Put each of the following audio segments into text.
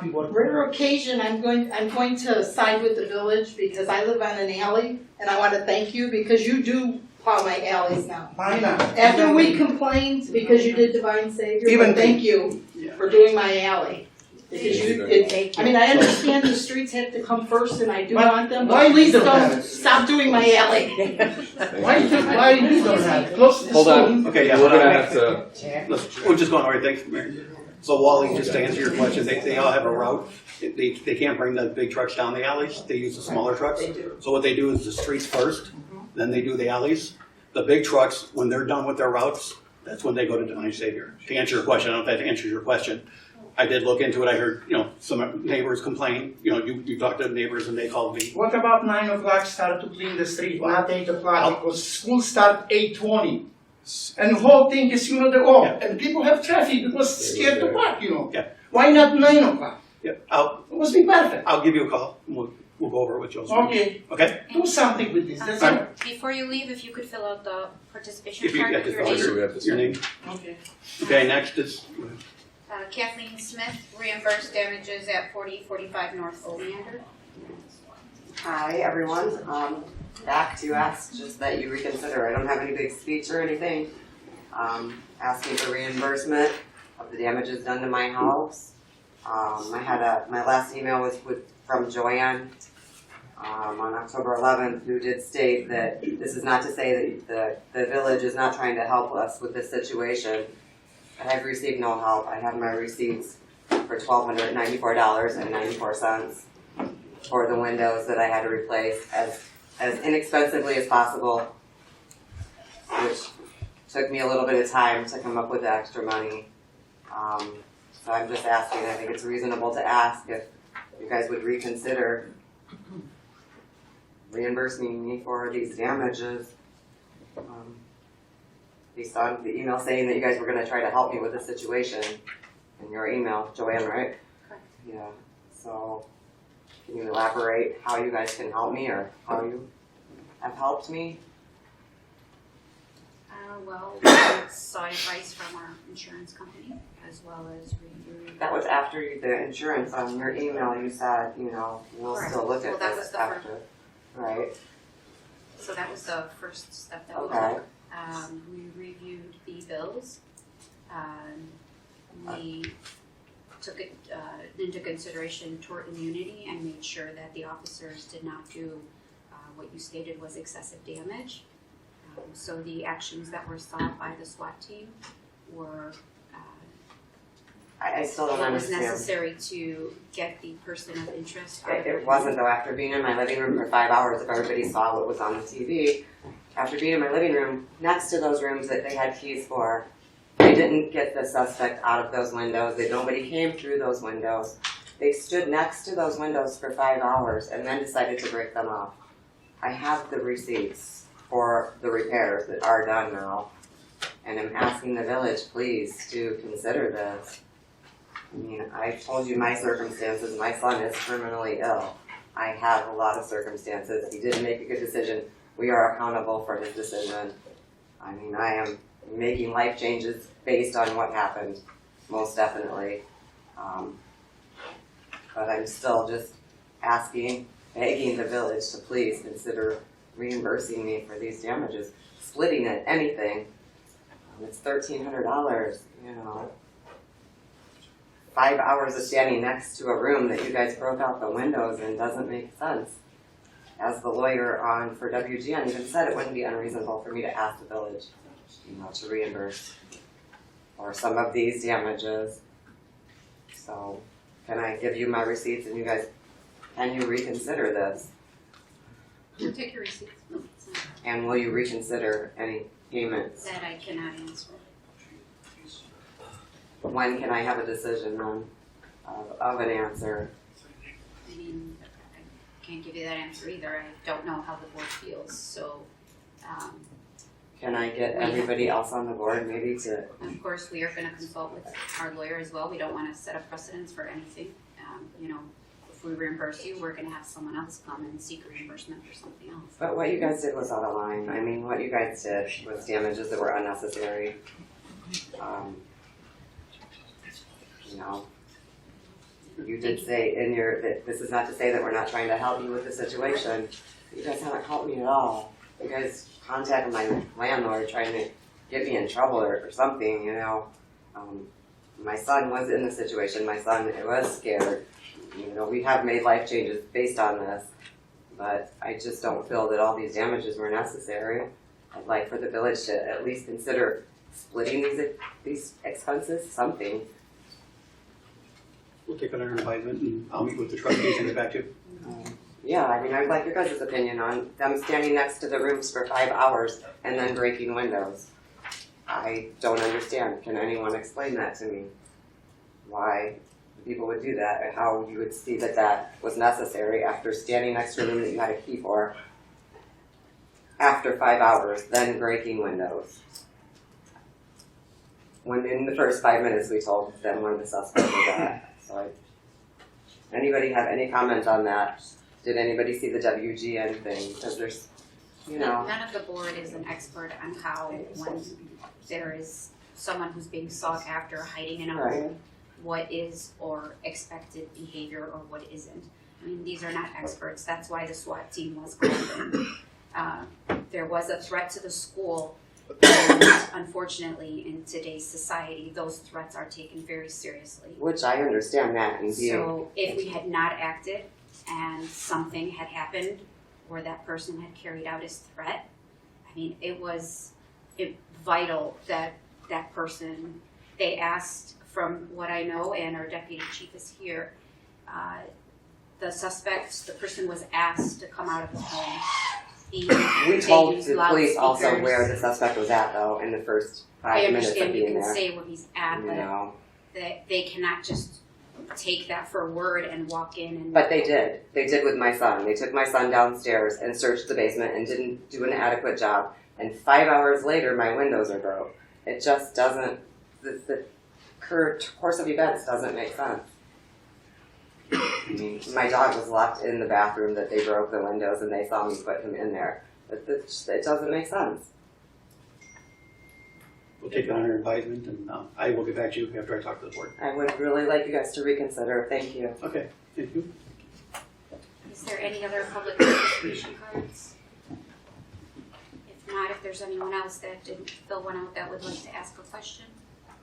people. Rare occasion, I'm going to side with the village because I live on an alley, and I want to thank you because you do plow my alleys now. I know. After we complained because you did Divine Savior, Even but thank you for doing my alley. Because you did, I mean, I understand the streets have to come first, and I do want them, why but please we don't have don't it? stop doing my alley. Why we don't have it? Close to the Hold school. on. Okay, yeah, We're hold gonna on. have to. We're just going, all right, thanks, Mayor. So Wally, just to answer your question, they all have a route. They can't bring the big trucks down the alleys. They use the smaller trucks. So what they do is the streets first, then they do the alleys. The big trucks, when they're done with their routes, that's when they go to Divine Savior. To answer your question, I don't know if that answers your question. I did look into it. I heard, some neighbors complain. You talked to neighbors and they called me. What about 9 o'clock start to clean the street, not 8 o'clock, because school start 8:20. And the whole thing is, and people have traffic because scared to park, Yeah. Why not 9 o'clock? Yeah, It must be perfect. I'll give you a call. We'll go over it with Joseph. Okay, Okay? do something with this, that's Alright. all. Before you leave, if you could fill out the participation If you card get with the your name. we have to your name. Okay. Okay, next is, Kathleen Smith, reimbursed damages at 4045 North Oleander. Hi, everyone. Back to ask just that you reconsider. I don't have any big speech or anything. Asking for reimbursement of the damages done to my house. My last email was from Joanne on October 11th, who did state that this is not to say that the village is not trying to help us with this situation. I have received no help. I have my receipts for $1,294.94 for the windows that I had to replace as inexpensively as possible, which took me a little bit of time to come up with the extra money. So I'm just asking, I think it's reasonable to ask if you guys would reconsider reimbursing me for these damages. You saw the email saying that you guys were going to try to help me with the situation in your email, Joanne, right? Correct. Yeah. So can you elaborate how you guys can help me or how you have helped me? Well, we sought advice from our insurance company as well as reviewed. That was after the insurance on your email. You said, we'll Correct. still look Well, at that this was the after, right? So that was the first step that we Okay. took. We reviewed the bills. We took it into consideration tort immunity and made sure that the officers did not do what you stated was excessive damage. So the actions that were sought by the SWAT team were I still don't what was understand. necessary to get the person of interest. It wasn't though. After being in my living room for 5 hours, if everybody saw what was on the TV, after being in my living room, next to those rooms that they had keys for, they didn't get the suspect out of those windows. Nobody came through those windows. They stood next to those windows for 5 hours and then decided to break them off. I have the receipts for the repairs that are done now, and I'm asking the village, please, to consider this. I mean, I told you my circumstances. My son is terminally ill. I have a lot of circumstances. He didn't make a good decision. We are accountable for his decision. I mean, I am making life changes based on what happened, most definitely. But I'm still just asking, begging the village to please consider reimbursing me for these damages. Splitting it, anything. It's $1,300, 5 hours of standing next to a room that you guys broke out the windows in doesn't make sense. As the lawyer for WGN even said, it wouldn't be unreasonable for me to ask the village, to reimburse for some of these damages. So, can I give you my receipts and you guys, can you reconsider this? We'll take your receipts. No, it's not. And will you reconsider any payments? That I cannot answer. When can I have a decision then of an answer? I mean, I can't give you that answer either. I don't know how the board feels, so, Can I get everybody else on the board maybe to, of course, we are gonna consult with our lawyer as well. We don't wanna set a precedence for anything. If we reimburse you, we're gonna have someone else come and seek reimbursement for something else. but what you guys did was out of line. I mean, what you guys did was damages that were unnecessary. You did say in your, that this is not to say that we're not trying to help you with the situation. You guys haven't helped me at all. You guys contacted my landlord trying to get me in trouble or something, you know. My son was in the situation. My son was scared. You know, we have made life changes based on this, but I just don't feel that all these damages were necessary. I'd like for the village to at least consider splitting these expenses, something. We'll take it under advisement, and I'll meet with the trustees and get back to you. Yeah, I mean, I'd like your guys' opinion on them standing next to the rooms for 5 hours and then breaking windows. I don't understand. Can anyone explain that to me? Why people would do that and how you would see that that was necessary after standing next to a room that you had a key for after 5 hours, then breaking windows. When in the first 5 minutes we told them where the suspect was at. So anybody have any comments on that? Did anybody see the WGN thing? Because there's, you know. None of the board is an expert on how, when there is someone who's being sought after hiding in a Right. home, what is or expected behavior or what isn't. I mean, these are not experts. That's why the SWAT team was called in. There was a threat to the school, and unfortunately, in today's society, those threats are taken very seriously. Which I understand that and being. So if we had not acted and something had happened where that person had carried out his threat, I mean, it was vital that that person, they asked, from what I know, and our deputy chief is here, the suspect, the person was asked to come out of his home. We told the police also where the suspect was at, though, in the first 5 minutes of being there. I understand you can say where he's at, You but know. they cannot just take that for word and walk in and. But they did. They did with my son. They took my son downstairs and searched the basement and didn't do an adequate job. And 5 hours later, my windows are broke. It just doesn't, the course of events doesn't make sense. I mean, my dog was locked in the bathroom that they broke the windows and they saw me put him in there. It doesn't make sense. We'll take it under advisement, and I will get back to you after I talk to the board. I would really like you guys to reconsider. Thank you. Okay, thank you. Is there any other public participation cards? If not, if there's anyone else that didn't fill one out that would like to ask a question,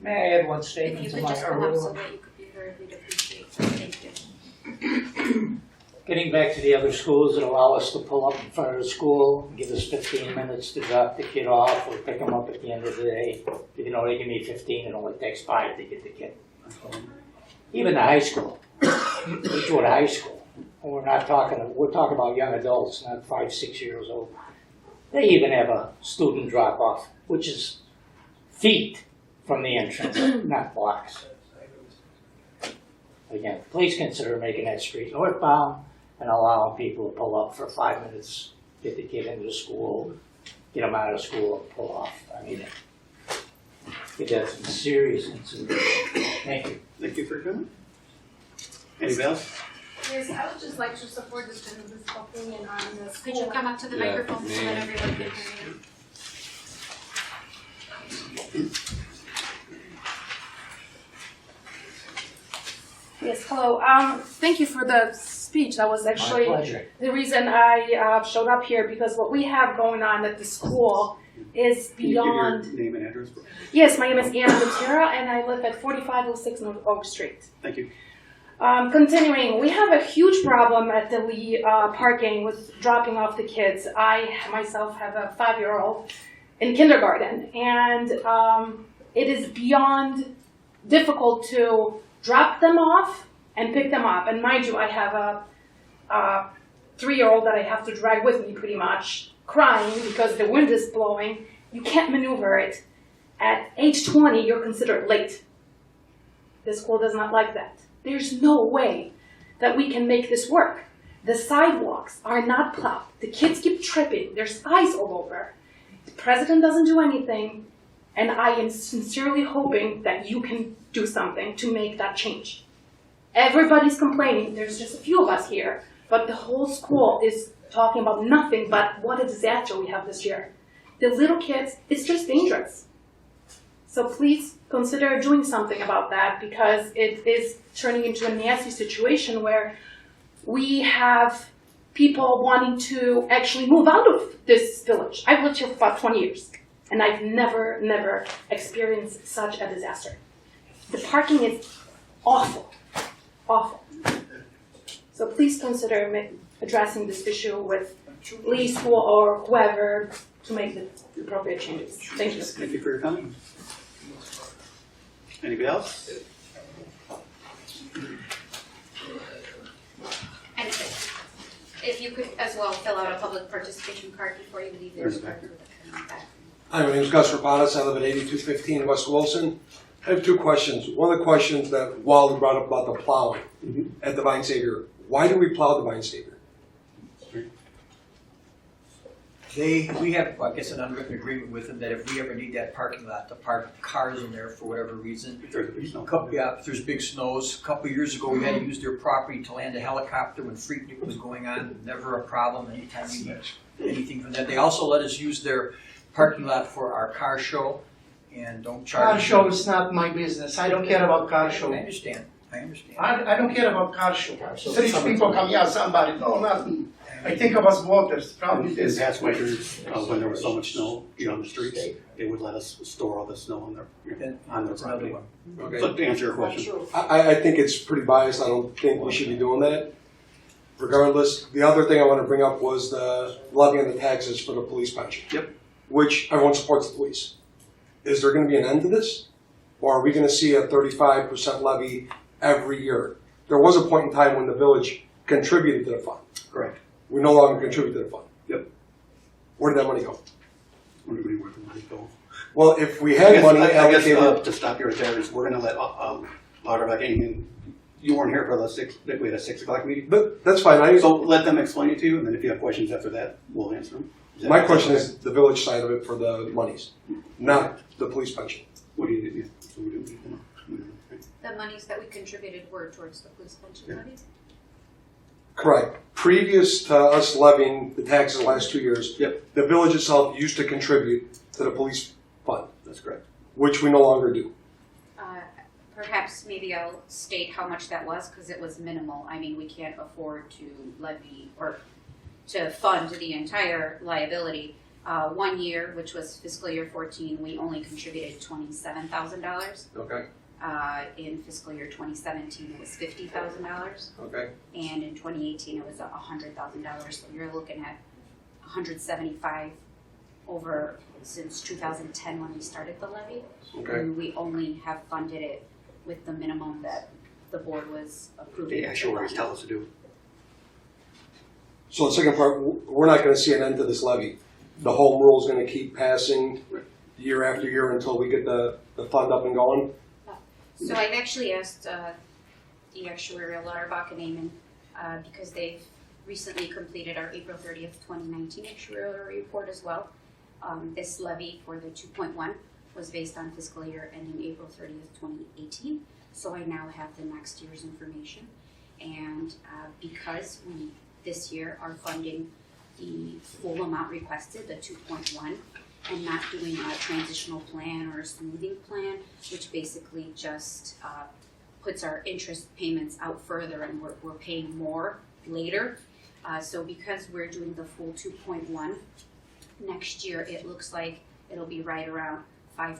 May I add one if statement you to could my just come up so earlier? that you could be heard, we'd appreciate it. Thank you. Getting back to the other schools that allow us to pull up in front of the school, give us 15 minutes to drop the kid off or pick them up at the end of the day. You know, they give me 15, it only takes 5 to get the kid. Even the high school, Ridgewood High School, we're talking about young adults, not 5, 6 years old. They even have a student drop off, which is feet from the entrance, not blocks. Again, please consider making that street northbound and allowing people to pull up for 5 minutes, get the kid into school, get them out of school, and pull off. I mean, it has some serious consideration. Thank you. Thank you for coming. Anybody else? Yes, I would just like to support this gentleman's opinion on the school. Could you come up to the microphone so that everyone can hear you? Yes, hello. Thank you for the speech. That was actually My pleasure. the reason I showed up here, because what we have going on at the school is Can you beyond. give your name and address? Yes, my name is Anna Gutierrez, and I live at 4506 North Oak Street. Thank you. Continuing, we have a huge problem at the Lee parking with dropping off the kids. I myself have a 5-year-old in kindergarten, and it is beyond difficult to drop them off and pick them up. And mind you, I have a 3-year-old that I have to drag with me pretty much, crying because the wind is blowing. You can't maneuver it. At age 20, you're considered late. The school does not like that. There's no way that we can make this work. The sidewalks are not plowed. The kids keep tripping. There's ice all over. The president doesn't do anything, and I am sincerely hoping that you can do something to make that change. Everybody's complaining. There's just a few of us here, but the whole school is talking about nothing but what a disaster we have this year. The little kids, it's just dangerous. So please consider doing something about that, because it is turning into a nasty situation where we have people wanting to actually move out of this village. I've lived here for about 20 years, and I've never experienced such a disaster. The parking is awful, awful. So please consider addressing this issue with Lee School or whoever to make the appropriate changes. Thank you. Thank you for your comment. Anybody else? And if you could as well fill out a public participation card before you leave, there's a card for the back. Hi, my name is Gus Rapadas. I live at 8215 West Wilson. I have two questions. One of the questions that Wally brought up about the plowing at Divine Savior. Why do we plow Divine Savior? We have, I guess, an unwritten agreement with them that if we ever need that parking lot to park cars in there for whatever reason. If there's a big snow. If there's big snows. A couple of years ago, we had to use their property to land a helicopter when Freaknik was going on. Never a problem anytime we need anything from that. They also let us use their parking lot for our car show and don't charge. Car show is not my business. I don't care about car show. I understand. I don't care about car show. Rich people come here, somebody, no, not me. I think about voters, probably In this. past winters, when there was so much snow, on the streets, they would let us store all the snow on their That's another property. one. Okay. So to answer your question, I think it's pretty biased. I don't think we should be doing that. Regardless, the other thing I want to bring up was the levying the taxes for the police pension. Yep. Which everyone supports the police. Is there going to be an end to this? Or are we going to see a 35% levy every year? There was a point in time when the village contributed to the fund. correct. We no longer contribute to the fund. Yep. Where did that money go? Where do we work the money go? Well, if we I had guess, money I guess allocated, to stop you right there is we're gonna let Lauterbach in. You weren't here for we had a 6 o'clock meeting. but that's fine. So let them explain it to you, and then if you have questions after that, we'll answer them. My question is the village side of it for the monies, not the police pension. What do you do? So we do. The monies that we contributed were towards the police pension levy. Correct. Previous to us levying the taxes the last 2 years, Yep. the village itself used to contribute to the police fund, That's correct. which we no longer do. Perhaps maybe I'll state how much that was, because it was minimal. I mean, we can't afford to levy or to fund the entire liability. 1 year, which was fiscal year 14, we only contributed $27,000. Okay. In fiscal year 2017, it was $50,000. Okay. And in 2018, it was $100,000. So you're looking at $175,000 over since 2010 when we started the levy. Okay. And we only have funded it with the minimum that the board was approving. The actuaries tell us to do. So the second part, we're not going to see an end to this levy. The home rule is going to keep passing year after year until we get the fund up and going. So I've actually asked the actuarial Lauterbach and Amon because they've recently completed our April 30th, 2019 actuarial report as well. This levy for the 2.1 was based on fiscal year ending April 30th, 2018. So I now have the next year's information. And because we this year are funding the full amount requested, the 2.1, and not doing a transitional plan or a smoothing plan, which basically just puts our interest payments out further and we're paying more later. So because we're doing the full 2.1, next year it looks like it'll be right around 5%,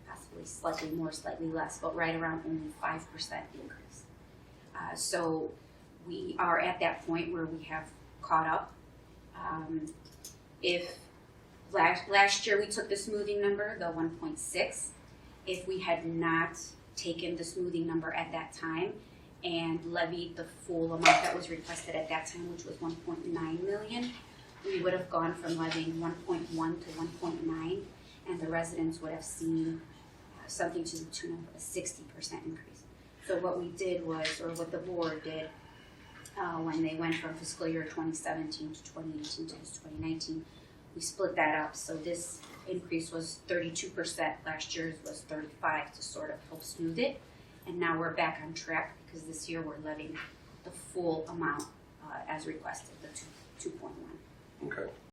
possibly slightly more, slightly less, but right around only 5% increase. So we are at that point where we have caught up. If last year we took the smoothing number, the 1.6, if we had not taken the smoothing number at that time and levied the full amount that was requested at that time, which was 1.9 million, we would have gone from levying 1.1 to 1.9, and the residents would have seen something to the tune of a 60% increase. So what we did was, or what the board did, when they went from fiscal year 2017 to 2018 to 2019, we split that up. So this increase was 32%, last year's was 35% to sort of help smooth it. And now we're back on track because this year we're levying the full amount as requested, the 2.1. Okay.